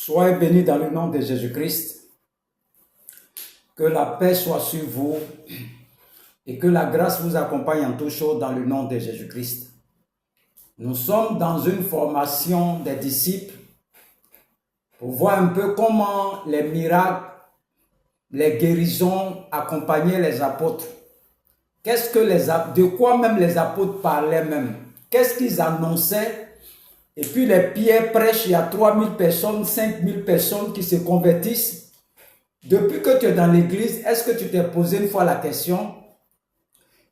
Soyez bénis dans le nom de Jésus-Christ. Que la paix soit sur vous et que la grâce vous accompagne en tout chose dans le nom de Jésus-Christ. Nous sommes dans une formation des disciples pour voir un peu comment les miracles, les guérisons accompagnaient les apôtres. De quoi même les apôtres parlaient même? Qu'est-ce qu'ils annonçaient? Et puis les Pierre prêchent, il y a 3000 personnes, 5000 personnes qui se convertissent. Depuis que tu es dans l'église, est-ce que tu t'es posé une fois la question?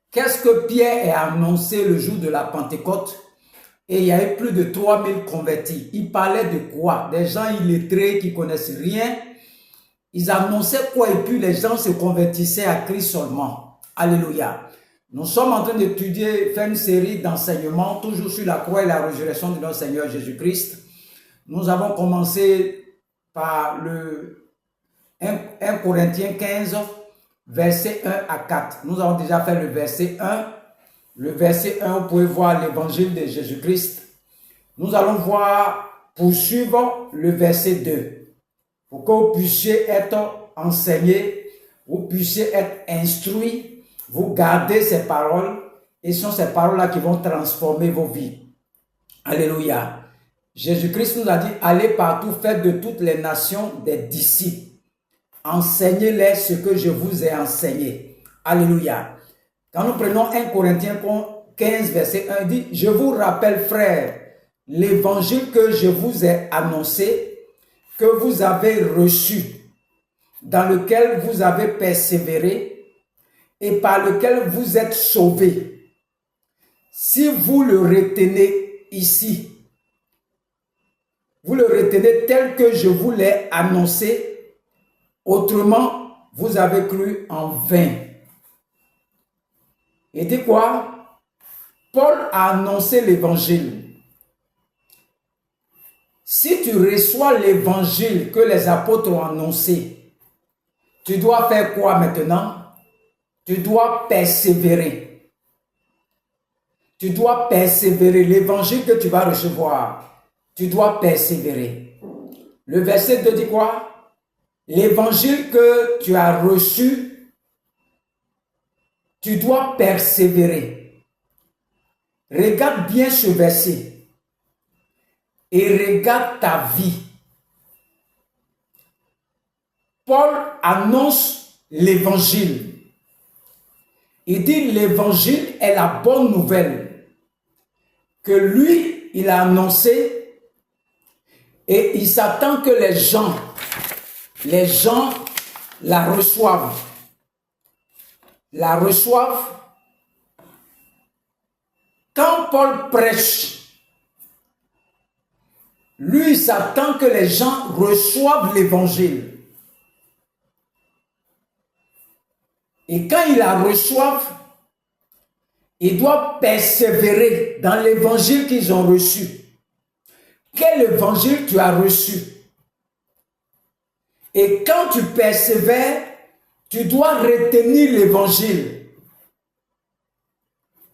Qu'est-ce que Pierre a annoncé le jour de la Pentecôte? Et il y a eu plus de 3000 convertis. Il parlait de quoi? Des gens illettrés qui ne connaissent rien. Ils annonçaient quoi? Et puis les gens se convertissaient à Christ seulement. Alléluia. Nous sommes en train d'étudier, faire une série d'enseignements, toujours sur la croix et la résurrection de notre Seigneur Jésus-Christ. Nous avons commencé par le 1 Corinthiens 15, verset 1 à 4. Nous avons déjà fait le verset 1. Le verset 1, vous pouvez voir l'évangile de Jésus-Christ. Nous allons poursuivre le verset 2. Pour que vous puissiez être enseigné, vous puissiez être instruit. Vous gardez ces paroles et ce sont ces paroles-là qui vont transformer vos vies. Alléluia. Jésus-Christ nous a dit, allez partout, faites de toutes les nations des disciples. Enseignez-les ce que je vous ai enseigné. Alléluia. Quand nous prenons 1 Corinthiens 15, verset 1, il dit, je vous rappelle, frères, l'évangile que je vous ai annoncé, que vous avez reçu, dans lequel vous avez persévéré, et par lequel vous êtes sauvés. Si vous le retenez ici, vous le retenez tel que je vous l'ai annoncé, autrement, vous avez cru en vain. Et dit quoi? Paul a annoncé l'évangile. Si tu reçois l'évangile que les apôtres ont annoncé, tu dois faire quoi maintenant? Tu dois persévérer. Tu dois persévérer. L'évangile que tu vas recevoir, tu dois persévérer. Le verset 2 dit quoi? L'évangile que tu as reçu, tu dois persévérer. Regarde bien ce verset et regarde ta vie. Paul annonce l'évangile. Il dit l'évangile est la bonne nouvelle que lui, il a annoncé et il s'attend que les gens la reçoivent. La reçoivent. Quand Paul prêche, lui, il s'attend que les gens reçoivent l'évangile. Et quand ils la reçoivent, ils doivent persévérer dans l'évangile qu'ils ont reçu. Quel évangile tu as reçu? Et quand tu persévères, tu dois retenir l'évangile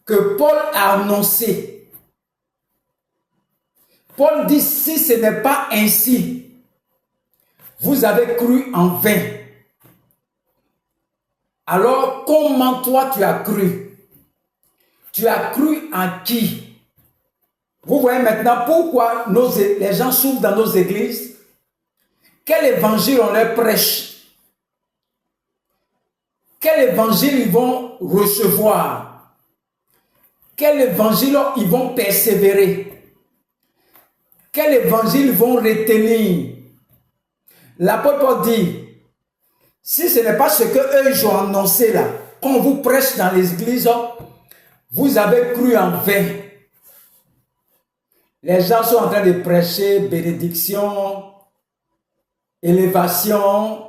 que Paul a annoncé. Paul dit, si ce n'est pas ainsi, vous avez cru en vain. Alors, comment toi tu as cru? Tu as cru en qui? Vous voyez maintenant pourquoi les gens souffrent dans nos églises. Quel évangile on leur prêche? Quel évangile ils vont recevoir? Quel évangile ils vont persévérer? Quel évangile ils vont retenir? L'apôtre dit, si ce n'est pas ce qu'eux ils ont annoncé là, qu'on vous prêche dans les églises, vous avez cru en vain. Les gens sont en train de prêcher bénédiction, élévation,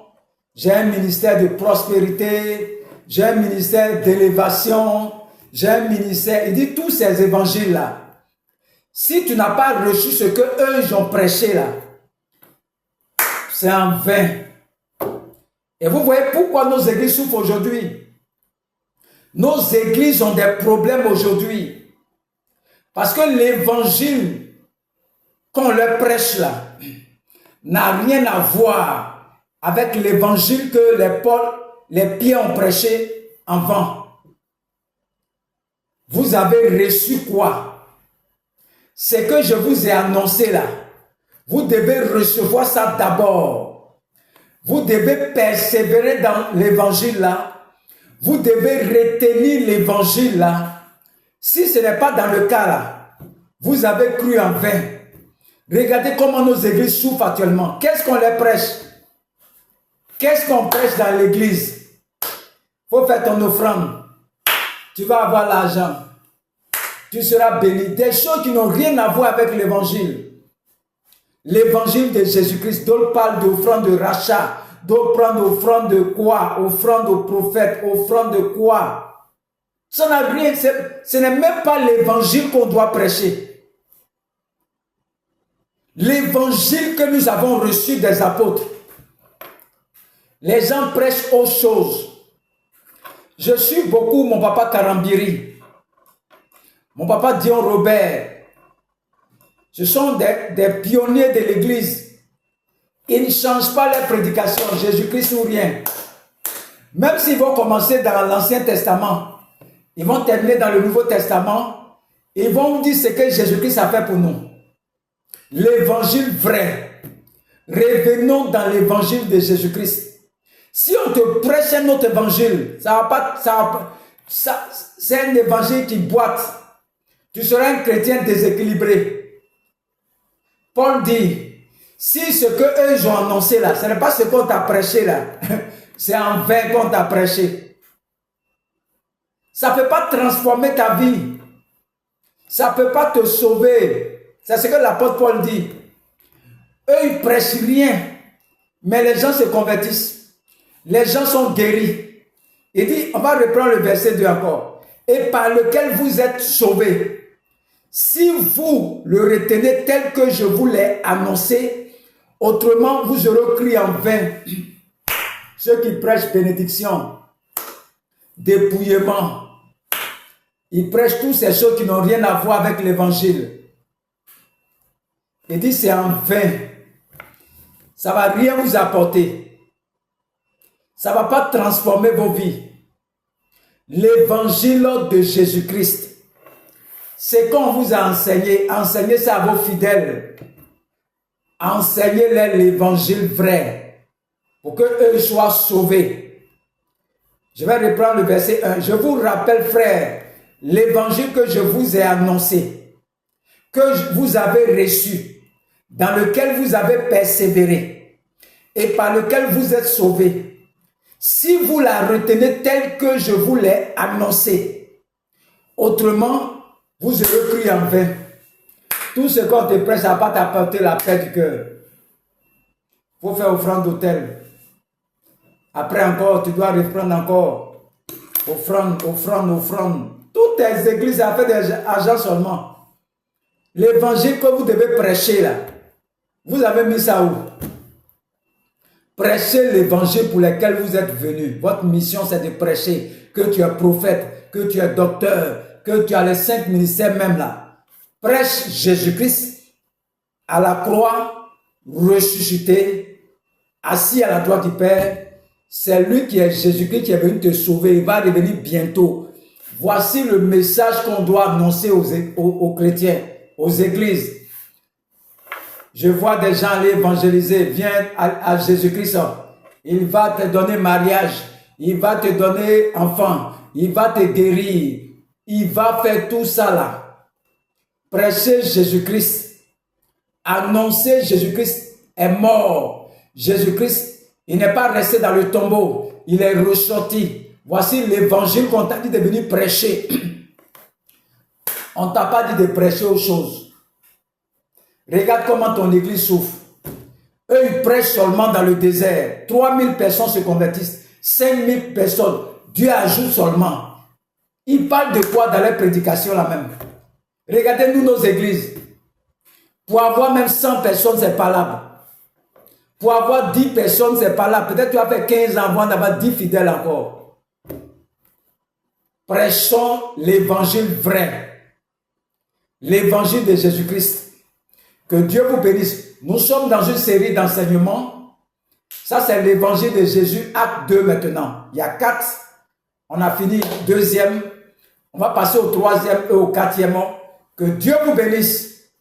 j'ai un ministère de prospérité, j'ai un ministère d'élévation, j'ai un ministère. Il dit tous ces évangiles là. Si tu n'as pas reçu ce que eux ils ont prêché là, c'est en vain. Et vous voyez pourquoi nos églises souffrent aujourd'hui. Nos églises ont des problèmes aujourd'hui. Parce que l'évangile qu'on leur prêche là, n'a rien à voir avec l'évangile que les Pierre ont prêché avant. Vous avez reçu quoi? Ce que je vous ai annoncé là, vous devez recevoir ça d'abord. Vous devez persévérer dans l'évangile là. Vous devez retenir l'évangile là. Si ce n'est pas dans le cas là, vous avez cru en vain. Regardez comment nos églises souffrent actuellement. Qu'est-ce qu'on les prêche? Qu'est-ce qu'on prêche dans l'église? Il faut faire ton offrande. Tu vas avoir l'argent. Tu seras béni. Des choses qui n'ont rien à voir avec l'évangile. L'évangile de Jésus-Christ, d'autres parlent d'offrande de rachat, d'autres parlent d'offrande de quoi? Offrande aux prophètes, offrande de quoi? Ça n'a rien, ce n'est même pas l'évangile qu'on doit prêcher. L'évangile que nous avons reçu des apôtres. Les gens prêchent autre chose. Je suis beaucoup mon papa Karambiri, mon papa Dion Robert. Ce sont des pionniers de l'église. Ils ne changent pas les prédications, Jésus-Christ ou rien. Même s'ils vont commencer dans l'Ancien Testament, ils vont terminer dans le Nouveau Testament, ils vont vous dire ce que Jésus-Christ a fait pour nous. L'évangile vrai. Revenons dans l'évangile de Jésus-Christ. Si on te prêche un autre évangile, c'est un évangile qui boite. Tu seras un chrétien déséquilibré. Paul dit, si ce que eux ont annoncé là, ce n'est pas ce qu'on t'a prêché là, c'est en vain qu'on t'a prêché. Ça ne peut pas transformer ta vie. Ça ne peut pas te sauver. C'est ce que l'apôtre Paul dit. Eux, ils ne prêchent rien, mais les gens se convertissent. Les gens sont guéris. Il dit, on va reprendre le verset 2 encore. Et par lequel vous êtes sauvés. Si vous le retenez tel que je vous l'ai annoncé, autrement vous aurez cru en vain. Ceux qui prêchent bénédiction, dépouillement, ils prêchent toutes ces choses qui n'ont rien à voir avec l'évangile. Il dit c'est en vain. Ça ne va rien vous apporter. Ça ne va pas transformer vos vies. L'évangile de Jésus-Christ, c'est qu'on vous a enseigné. Enseignez ça à vos fidèles. Enseignez-les l'évangile vrai pour qu'eux soient sauvés. Je vais reprendre le verset 1. Je vous rappelle, frères, l'évangile que je vous ai annoncé, que vous avez reçu, dans lequel vous avez persévéré et par lequel vous êtes sauvés. Si vous la retenez telle que je vous l'ai annoncé, autrement, vous aurez cru en vain. Tout ce qu'on te prêche, ça ne va pas t'apporter la paix du cœur. Il faut faire offrande d'autel. Après encore, tu dois reprendre encore. Offrande, offrande, offrande. Toutes les églises, ça fait des argent seulement. L'évangile que vous devez prêcher là, vous avez mis ça où? Prêchez l'évangile pour lequel vous êtes venus. Votre mission, c'est de prêcher que tu es prophète, que tu es docteur, que tu as les 5 ministères même là. Prêche Jésus-Christ à la croix, ressuscité, assis à la droite du Père. C'est lui qui est Jésus-Christ qui est venu te sauver. Il va revenir bientôt. Voici le message qu'on doit annoncer aux chrétiens, aux églises. Je vois des gens aller évangéliser. Viens à Jésus-Christ. Il va te donner mariage. Il va te donner enfant. Il va te guérir. Il va faire tout ça là. Prêcher Jésus-Christ. Annoncer Jésus-Christ est mort. Jésus-Christ, il n'est pas resté dans le tombeau. Il est ressorti. Voici l'évangile qu'on t'a dit de venir prêcher. On ne t'a pas dit de prêcher aux choses. Regarde comment ton église souffre. Eux, ils prêchent seulement dans le désert. 3000 personnes se convertissent. 5000 personnes. Dieu ajoute seulement. Ils parlent de quoi dans les prédications là même? Regardez-nous nos églises. Pour avoir même 100 personnes, c'est pas là. Pour avoir 10 personnes, c'est pas là. Peut-être tu as fait 15 ans avant d'avoir 10 fidèles encore. Prêchons l'évangile vrai. L'évangile de Jésus-Christ. Que Dieu vous bénisse. Nous sommes dans une série d'enseignements. Ça, c'est l'évangile de Jésus, acte 2 maintenant. Il y a 4. On a fini deuxième. On va passer au troisième et au quatrième. Que Dieu vous bénisse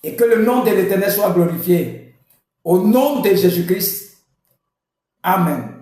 et que le nom de l'Éternel soit glorifié. Au nom de Jésus-Christ. Amen.